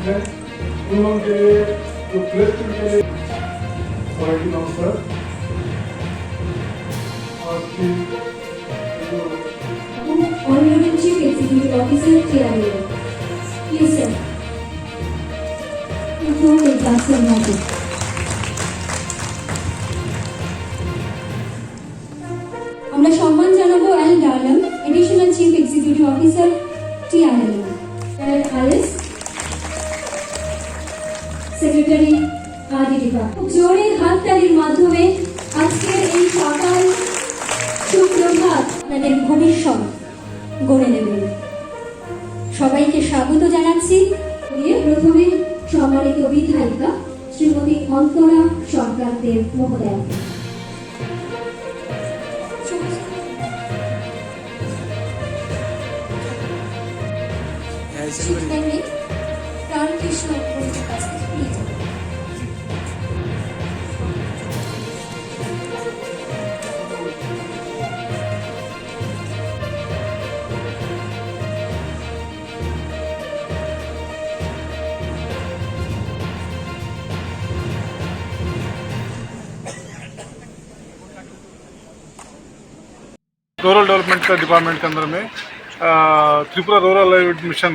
Students हैं उन लोगों के लिए जो प्लेसमेंट के लिए ऑलरेडी ऑफिसर आपकी Honorable Chief Executive Officer TRA. Please sir. Before we pass the mic. আমরা সম্মান জানাবো L Darlam, additional chief executive officer TRL, Alice, secretary Adiba. জোরে হাততালির মাধ্যমে আজকের এই সকাল সুপ্রভাত আপনাদের ভবিষ্যৎ গড়ে নেবেন। সবাইকে স্বাগত জানাচ্ছি। প্রথমে সম্মানিত বিধায়িকা শ্রীমতী অন্তরা সরকার দেব মহোদয়া। रूरल डेवलपमेंट का डिपार्टमेंट के अंदर में त्रिपुरा रूरल लाइवलीहुड मिशन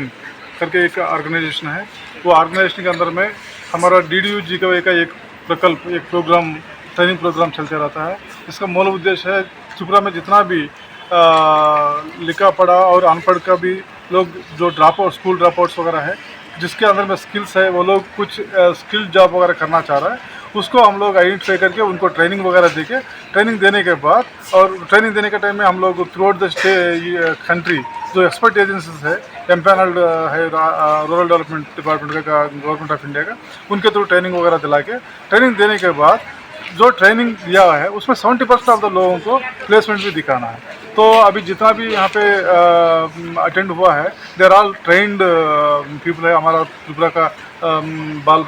करके एक ऑर्गेनाइजेशन है। वो ऑर्गेनाइजेशन के अंदर में हमारा DDU-GKY का एक प्रकल्प, एक प्रोग्राम, ट्रेनिंग प्रोग्राम चलते रहता है। इसका मूल उद्देश्य है त्रिपुरा में जितना भी लिखा पढ़ा और अनपढ़ का भी लोग जो स्कूल ड्रॉप आउट्स वगैरह है, जिसके अंदर में स्किल्स है, वो लोग कुछ स्किल जॉब वगैरह करना चाह रहा है, उसको हम लोग आइडेंटिफाई करके उनको ट्रेनिंग वगैरह देके, ट्रेनिंग देने के बाद और ट्रेनिंग देने के टाइम में हम लोग थ्रू आउट द कंट्री जो एक्सपर्ट एजेंसीज है, एम्पैनल्ड है रूरल डेवलपमेंट डिपार्टमेंट का, गवर्नमेंट ऑफ इंडिया का, उनके थ्रू ट्रेनिंग वगैरह दिला के, ट्रेनिंग देने के बाद जो ट्रेनिंग दिया है उसमें 70% ऑफ द लोगों को प्लेसमेंट भी दिखाना है। तो अभी जितना भी यहाँ पे अटेंड हुआ है, देर ऑल ट्रेंड पीपल है। हमारा त्रिपुरा का बाल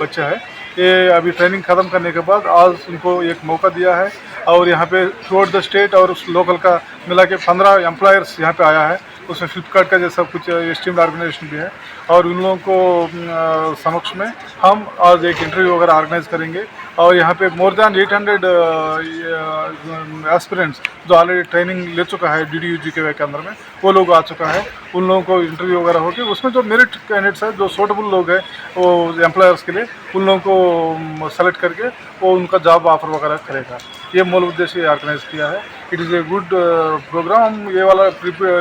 बच्चा है, ये अभी ट्रेनिंग ख़त्म करने के बाद आज उनको एक मौका दिया है और यहाँ पे थ्रू आउट द स्टेट और उस लोकल का मिला के 15 एम्प्लॉयर्स यहाँ पे आया है। उसमें फ्लिपकार्ट का जैसा कुछ एस्टीम्ड ऑर्गेनाइजेशन भी है और उन लोगों को समक्ष में हम आज एक इंटरव्यू वगैरह ऑर्गेनाइज करेंगे और यहाँ पे मोर दैन 800 एस्पिरेंट्स जो ऑलरेडी ट्रेनिंग ले चुका है DDU-GKY के अंदर में, वो लोग आ चुका है। उन लोगों को इंटरव्यू वगैरह होकर उसमें जो मेरिट कैंडिडेट्स है, जो सूटेबल लोग हैं वो एम्प्लॉयर्स के लिए, उन लोगों को सेलेक्ट करके वो उनका जॉब ऑफर वगैरह करेगा। ये मूल उद्देश्य ऑर्गेनाइज किया है। It is a good programme. हम ये वाला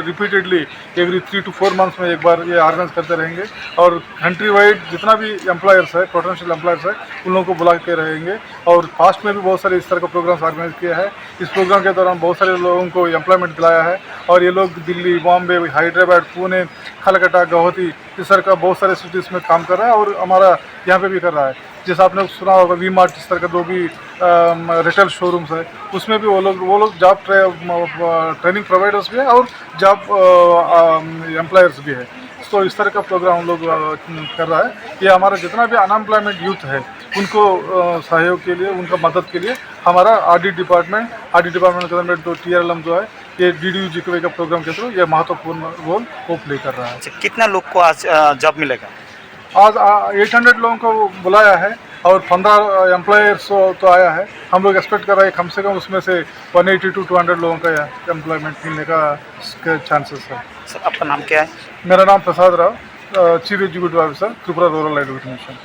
रिपीटेडली एवरी 3 to 4 मंथ्स में एक बार ये ऑर्गेनाइज करते रहेंगे और कंट्री वाइड जितना भी एम्प्लॉयर्स है, पोटेंशियल एम्प्लॉयर्स है, उन लोगों को बुलाते रहेंगे। और पास्ट में भी बहुत सारे इस तरह का प्रोग्राम्स ऑर्गेनाइज किया है। इस प्रोग्राम के दौरान बहुत सारे लोगों को एम्प्लॉयमेंट दिलाया है और ये लोग दिल्ली, बॉम्बे, हैदराबाद, पुणे, कलकत्ता, गुवाहाटी, इस तरह का बहुत सारे सिटीज़ में काम कर रहा है और हमारा यहाँ पे भी कर रहा है। जैसे आपने सुना होगा V-Mart, इस तरह का जो भी रिटेल शोरूम्स है, उसमें भी वो लोग जॉब ट्रेनिंग प्रोवाइडर्स भी है और जॉब एम्प्लॉयर्स भी है। तो इस तरह का प्रोग्राम हम लोग कर रहा है। ये हमारा जितना भी अनएम्प्लॉयमेंट यूथ है उनको सहयोग के लिए, उनका मदद के लिए हमारा आर डिपार्टमेंट के अंदर जो TRLM जो है, ये DDU-GKY का प्रोग्राम के थ्रू ये महत्वपूर्ण रोल वो प्ले कर रहा है। कितना लोग को आज जॉब मिलेगा? आज 800 लोगों को बुलाया है और 15 एम्प्लॉयर्स तो आया है। हम लोग एक्सपेक्ट कर रहे हैं कम से कम उसमें से 180 to 200 लोगों का एम्प्लॉयमेंट मिलने का चांसेस है। सर, आपका नाम क्या है? मेरा नाम Prasad Rao, chief executive officer, Tripura rural livelihood mission.